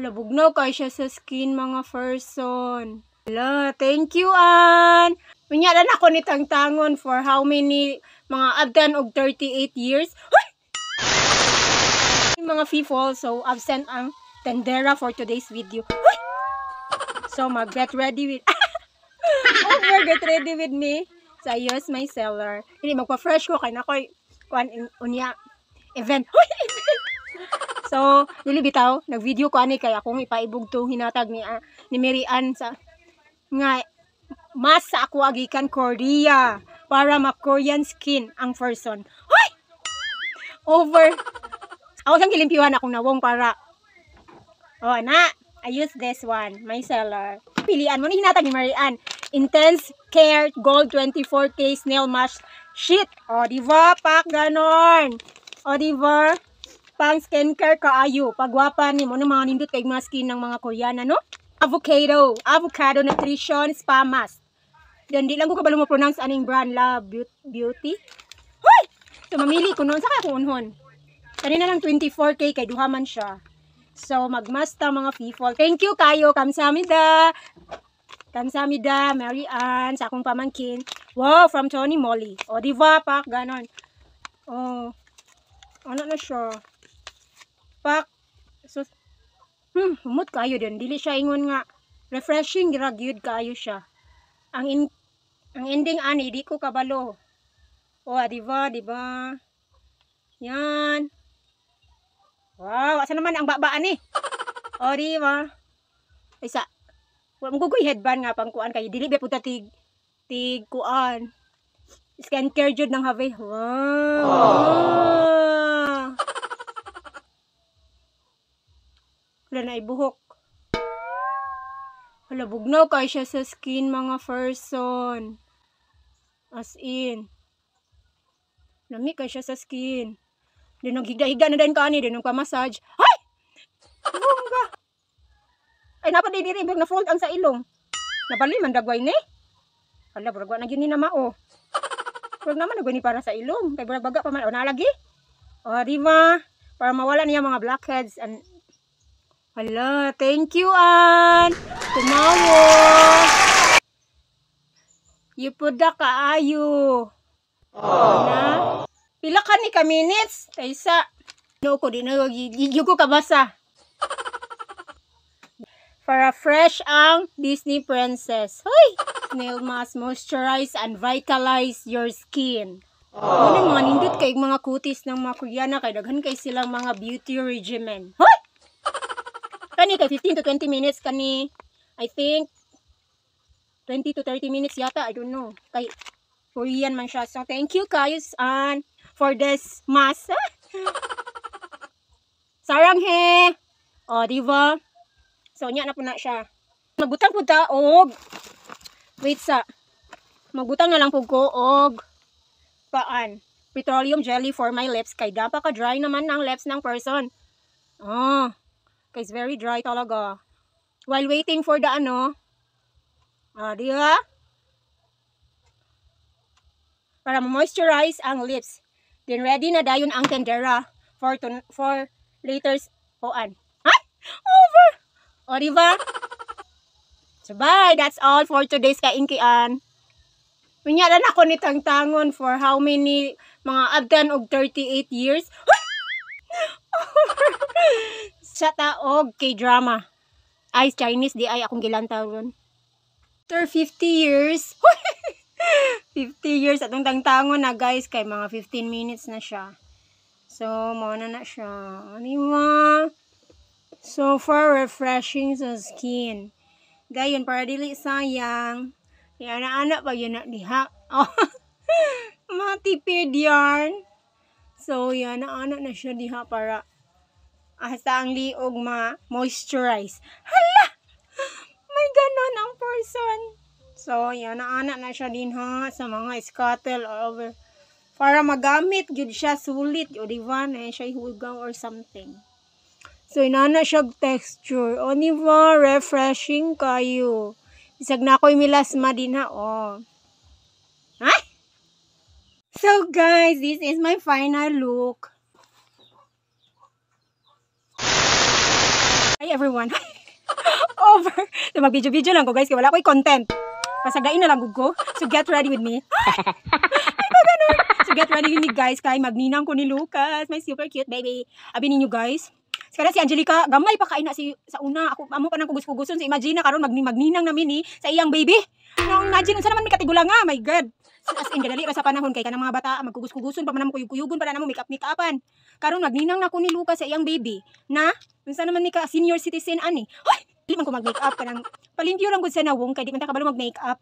Hala, bugnaw kay siya sa skin mga person. Hala, thank you, Ann. Manyaran ako ni Tangtangon for how many mga abdan og 38 years. Hoy! Mga people, so absent ang tendera for today's video. Hoy! So mag-get ready with get ready with me. So I use my seller. Hindi magpa-fresh ko kay nakoy kuan unya event. Hoy! So, dili bitaw, nag-video ko ani kay akong ipaibog to hinatag ni Mary Ann sa nga mas sa ako agikan Korea para ma-Korean skin ang person. Hoy! Over. Ako sang kilimpiwan akong nawong para na, I use this one, my seller. Pilian mo ni hinatag ni Mary Ann. Intense Care Gold 24K Snail Mask Sheet. O, diba? Pak, ganon. O, diba? Pang skincare kaayo. Pagwapan ni mo ng mga nindot kay mga skin ng mga Koreana, no? Avocado Nutrition Spa Mask. Then, di lang ko kabalo mo pronounce aning brand, Love Beauty. Hoy! So, mamili ko noon. Saka akong unhon. Kanina lang 24K kay duhaman siya. So, magmasta mga people. Thank you kayo. Kamsamida. Kamsamida, Mary Ann, sa akong pamangkin. Wow, from Tony Molly. O, diba, pak, ganon. O, ano na siya? Pak, so, humot kayo din. Dili siya ingon nga, refreshing, giragyud kayo siya. Ang ending ani, di ko kabalo. O, diba, diba? Yan. Wow, asa naman ang babaan eh. O, diba? Isa. Wala mo kukuy headband nga pang kuan kayo. Dili ba puta tig kuan. Skincare jud ng have. Wow. Wala na ibuhok. Wala, bugnaw kay siya sa skin mga person. As in. Lami kay siya sa skin. Din naghiga-higa na din ka ani, din nagpa-massage. Hay! Bungga. Ay, napadidiri, na fold ang sa ilong. Nabali man dagway ni. Hala, buragwa na gini na mao. Burag naman nagway ni para sa ilong. Kay burag baga pa man. O, nalagi. O, diba? Para mawala niya mga blackheads. And hala, thank you, Ann. Tumawo. Yupuda kaayo. Na? Pila ka ni ka minutes? Kaysa. No ko, di na ko kabasa. Para fresh ang Disney Princess. Hoy! Snail mask, moisturize and vitalize your skin. Ano mga nindot kay mga kutis ng mga Koreana kay daghan kay silang mga beauty regimen. Hoy! Kani kay 15 to 20 minutes kani. I think 20 to 30 minutes yata, I don't know. Kay Korean man siya. So thank you guys and for this mask. Sarang he. O, diba? So, nya na po na siya. Magbutang po ta, og. Wait sa. Magbutang na lang po ko, og. Paan. Petroleum jelly for my lips. Kay dapa ka dry naman ng lips ng person. Oh. Kay it's very dry talaga. While waiting for the ano. Diba? Para ma-moisturize ang lips. Then ready na dayon ang tendera for later poan. Ay! Over! O, diba? So, bye. That's all for today's kainkian. Manyaran ako ni Tangtangon for how many mga abdan og 38 years. Sa taog K-drama. Ay, Chinese di ay akong gilantawon. After 50 years. 50 years atong Tangtangon na guys. Kay mga 15 minutes na siya. So, mauna na siya. Diba? So far, refreshing sa skin. Dayon, para dili sayang. Kaya anak-anak pa yun na diha. Oh, matipid yarn. So, yan, anak na siya diha para hasta ang liog ma-moisturize. Hala! May ganon ang person. So, yan, anak na siya din ha sa mga scuttle over. Para magamit, yun siya sulit. O, diba? Na siya ihugaw or something. So, inana siya texture. O, diba? Refreshing kayo. Isag na ako'y milasma din ha. O. Ay! So, guys, this is my final look. I Hi everyone. Over. So mag-video-video lang ko guys, kaya wala ko'y content. Pasagdain na lang ko. So get ready with me. So get ready with me guys, kay magninang ko ni Lucas, my super cute baby. Abi ninyo guys. Kada si Angelica, gamay pa kain na si sa una. Ako amo pa nang kugus-kuguson. So imagine na karon magninang namin ni sa iyang baby. No, imagine unsa naman may katigula nga, my god. As in dali ra sa panahon kay kanang mga bata magkugus-kuguson pa man kuyug-kuyugon pa na mo make-upan. Karon magninang na ko ni Lucas sa iyang baby. Na unsa naman ni ka senior citizen ani. Hoy, dili man ko mag-makeup kanang palimpyo lang gud sa nawong kay di man ta kabalo mag-makeup.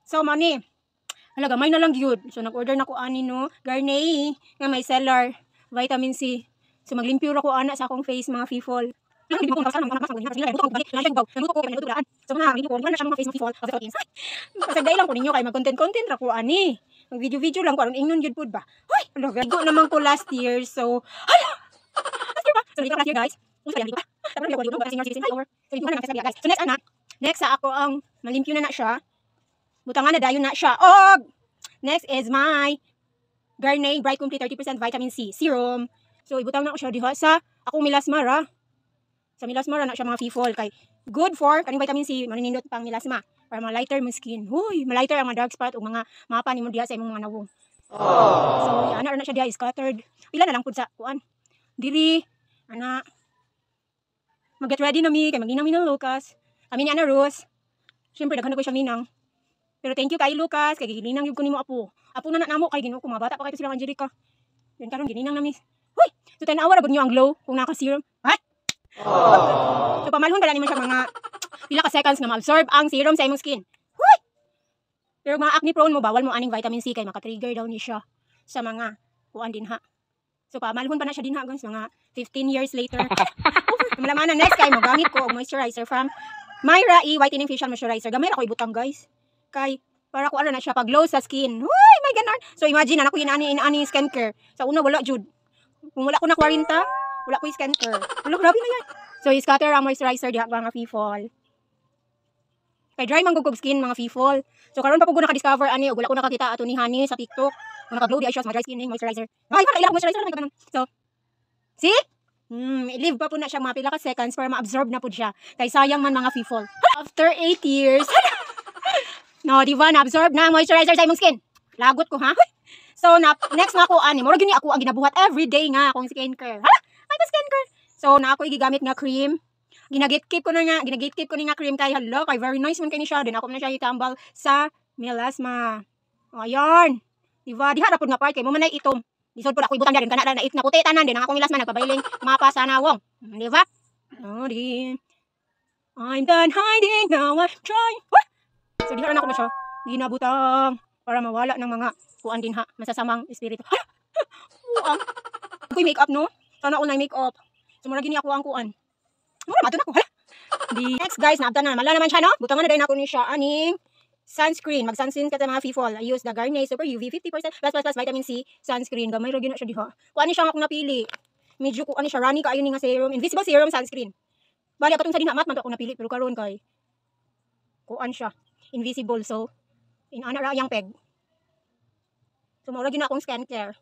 So mani, hala gamay na lang gyud. So nag-order na ko ani no, Garnier nga may cellar, vitamin C. So maglimpyo ra ko ana sa akong face mga fifol. So na ko na siya mga face mga fifol of the audience. Pasagday lang ko ninyo kay mag-content ra ko ani. Mag video lang ko aron ingnon gyud pud ba. Hoy, hala gago naman ko last year. So hala. Last year ba? So last year guys. Unsa yan dito? Tapos ko dito ba senior citizen over. So dito na lang guys. So next ana. Next sa ako ang malimpyo na siya. Butangan na dayon na siya. Og next is my Garnier Bright Complete 30% Vitamin C Serum. So ibutang na ko siya diha sa akong melasma ra. Sa melasma ra na siya mga fifol kay good for kaning vitamin C maninindot pang melasma para ma-lighter mo skin. Huy, ma-lighter ang mga dark spot ug mga mapa nimo diha sa imong mga nawong. So ana ra na siya diha scattered. Pila na lang pud sa kuan. Diri ana mag-get ready na mi kay magninang mi ng Lucas. Kami ni Ana Rose. Siyempre daghan ko siya minang. Pero thank you kay Lucas kay gininang gyud ko nimo apo. Apo na namo kay Ginoo ko mga bata pa kay silang Angelica. Yan karon gininang nami. Hoy, so 10 hour agud niyo ang glow kung naka-serum. What? So pamalhon ba nimo siya mga pila ka seconds nga ma-absorb ang serum sa imong skin. Hoy. Pero mga acne prone mo bawal mo aning vitamin C kay maka-trigger daw ni siya sa mga kuan din ha. So pamalhon pa na siya din ha guys mga 15 years later. Malamanan next kay magamit ko og moisturizer from Myra E Whitening Facial Moisturizer. Gamay ra ko ibutang guys. Kay para ko ano na siya pag glow sa skin. Hoy, my ganon. So imagine na ako inani skincare. Sa una wala jud. Kung wala ko na 40, wala ko skincare. Wala grabe na yan. So i-scatter ang moisturizer diha mga fifol. Kay dry man gugog skin mga fifol. So karon pa pud ko naka-discover ani ug wala ko nakakita ato ni Honey sa TikTok. Kung naka-glow di siya sa dry skin ning moisturizer. Ay, para ilang moisturizer na so see? I-leave pa po na siya mga pila ka seconds para ma-absorb na po siya. Kay sayang man mga fifol. After 8 years, no, di ba na-absorb na moisturizer sa imong skin? Lagot ko ha? So, next nga ko, mura gini ako ang ginabuhat everyday nga akong skincare. Ha? Ay, skincare. So, na ako gigamit nga cream. Ginagate-keep ko na nga cream kay hala, kay very nice man kay ni siya. Din ako na siya itambal sa melasma. O, ayan. Diba? Di harapod nga part kay mo man ay itom. Disod po ako ibutang dyan. Kana na naputi tanan din. Ang akong melasma nagpabailing mapa sa nawong. Diba? O, di. I'm done hiding now. I'm trying. What? So, di haran ako na siya. Ginabutang para mawala ng mga kuan din ha, masasamang espiritu. Kuan. Ako'y makeup no? Sana ako na makeup. So mura gini ako ang kuan. Mura mato na ko. Hala. Di next guys, naabtan na. Mala naman siya no? Butangan na din ako ni siya aning sunscreen. Mag-sunscreen ka sa mga fifol. I use the Garnier Super UV 50% plus vitamin C sunscreen. Gamay ra gina siya diha. Kuan ni siya ako napili. Medyo kuan ni siya runny kaayo ni nga serum, invisible serum sunscreen. Bali ako tong sa dinha mat man to ako napili pero karon kay kuan siya. Invisible so inana ra yang peg. So, maura gina akong skincare.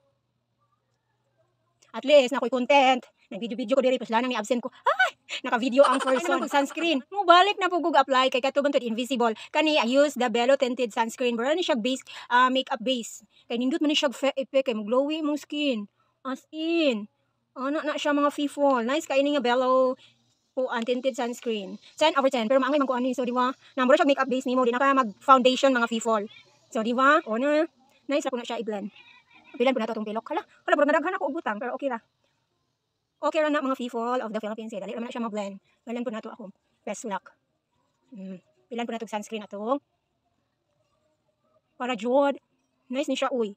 At least, nako'y content. Nag-video ko diri, plus lang ni absent ko. Ay! Naka-video ang person. Sunscreen. Mubalik na pugog apply. Kay katuban to invisible. Kani, I use the Bello Tinted Sunscreen. Bara ni siya base, makeup base. Kay nindot man ni siya effect. Kay mag-glowy mong skin. As in. Ano na siya mga fifol. Nice kay ini nga Bello Tinted Sunscreen. 10 over 10. Pero maangay man ko ano. So, di ba? Namura siya makeup base nimo. Di na kaya mag-foundation mga fifol. So, di ba? O na. Nice ako na siya i-blend. Pilan po na ito itong pilok. Hala, bro, nadaghan ako ubutang. Pero okay ra. Okay ra na mga fifol of the Philippines. Dali naman na siya mag-blend. Pilan po na ito ako. Best luck. Pilan po na itong sunscreen na ito. Para jod. Nice ni siya, uy.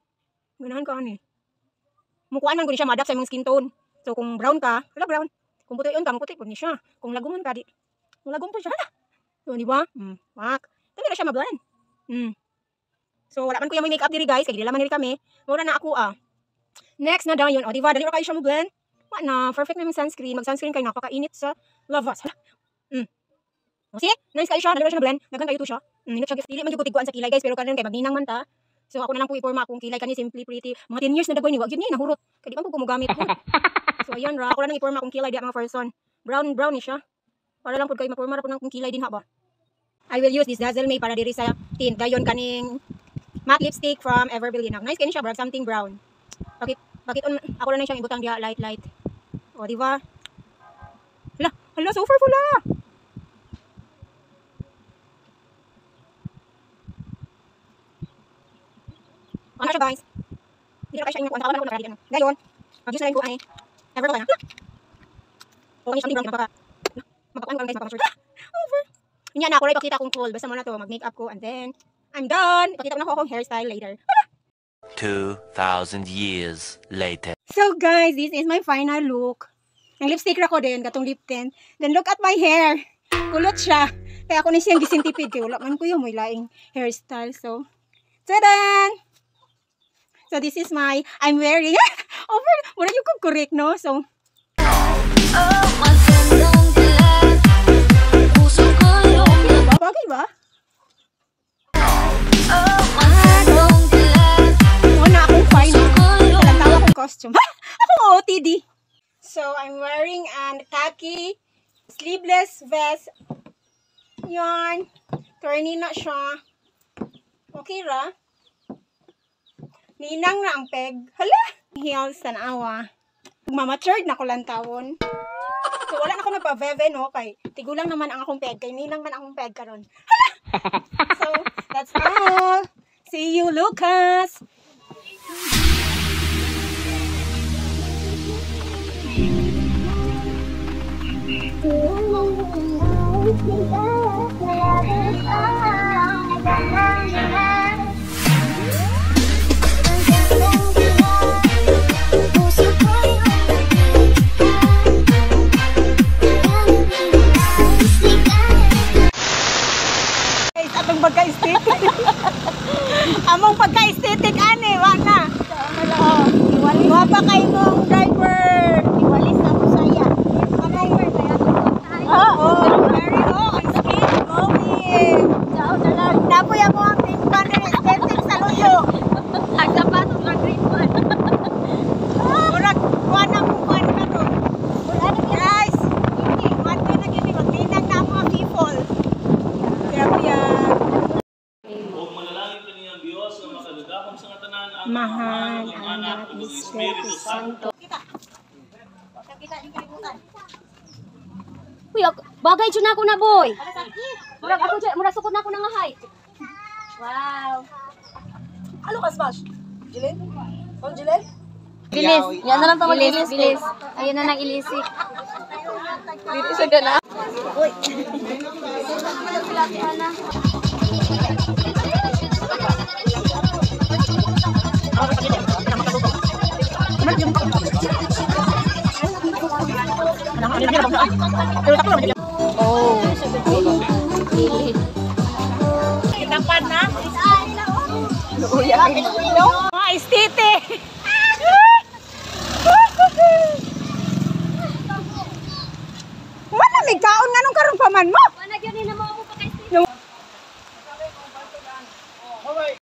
Ganahan ka, ani. Mukuan man ko ni siya ma-adapt sa imong skin tone. So, kung brown ka, hala brown. Kung puti yun ka, maputi po ni siya. Kung laguman ka, di. Kung lagum po siya, hala. So, di ba? Mak. Dali na siya ma-blend. So, wala man ko yung may makeup diri guys. Kaya di laman diri kami. Mura na ako Next na daw yun. O, diba? Dali ra kayo siya mo-blend. Wala na. Perfect na yung sunscreen. Mag-sunscreen kayo. Napakainit sa lavas. Hala. O, sige. Nice kayo siya. Dali ra siya mo-blend. Dagan kayo to siya. Nindot siya. Dili man yung kutigkuan sa kilay guys. Pero kanan kay magninang man ta. So, ako na lang po iporma akong kilay. Kani Simply Pretty. Mga 10 years na dagoy ni. Wag yun niya. Nahurot. Kaya di man po gumugamit ko. So, ayan ra. Ako na lang iporma akong kilay. Di mga person. Brown ni siya. Para lang pud kay mapurma ra pud ng kilay din ha ba. I will use this Dazzle May para diri sa tint. Dayon kaning matte lipstick from Everbelly. Nice kini siya, brag something brown. Bakit ako na siyang ibutang diha light. O di ba? Hala, super pula. Ano siya guys? Hindi na kayo siya inyong kuwan. Ako na ready. Ngayon, mag-use na rin ko ay Everbelly na. O kani something brown. Magpakuan ko guys, magpapasure. Over. Inya na ako rin pakita kong cool. Basta muna to, mag-makeup ko and then I'm done. Ipakita ko na ako akong hairstyle later. 2,000 years later. So guys, this is my final look. Ang lipstick ra ko din, katong lip tint. Then look at my hair. Kulot siya. Kaya ako na siyang gisintipid. Kaya wala man ko yung may laing hairstyle. So, tadan! So this is my, I'm wearing, wala yung kong correct, no? So, bagay ba? Muna akong final. Walang tawa akong costume. Ha? Ako OTD. So, I'm wearing an khaki sleeveless vest. Yan. Turning na siya. Okay ra. Ninang na ang peg. Hala! Heels tanawa. Mama-matured na ko lang tawon. So, wala na ako nagpa-veve, no? Kay tigulang naman ang akong peg. Kay ninang man akong peg karon. Hala! So, that's all. See you, Lucas! Atong pagka-aesthetic. Among pagka-aesthetic ani, wala. Wa pa kay mong driver. Iwalis na ko saya. Ang driver kaya to. Very on skin going. Ciao na lang. Tapoy ako ang tingkan ni aesthetic sa luyo. Ang sapatos na green man. Murag kuan ang kuan ka to. Guys, man na gini magtinag na mga people. Mahal ang anak ni Espiritu Santo. Kita din kalibutan. Uy, bagay dyan ako na, boy. Murag sukod na ako na nga height. Wow. Ano ka, Smash? Jilin? Oh, Jilin? Bilis. Yan na lang pa mag-ilis. Bilis. Ayun na nang ilisik. Dito sa gana. Uy. Oh. Kitapan na? Mga estete! Wala, may kaon nga nung karoon pa man mo!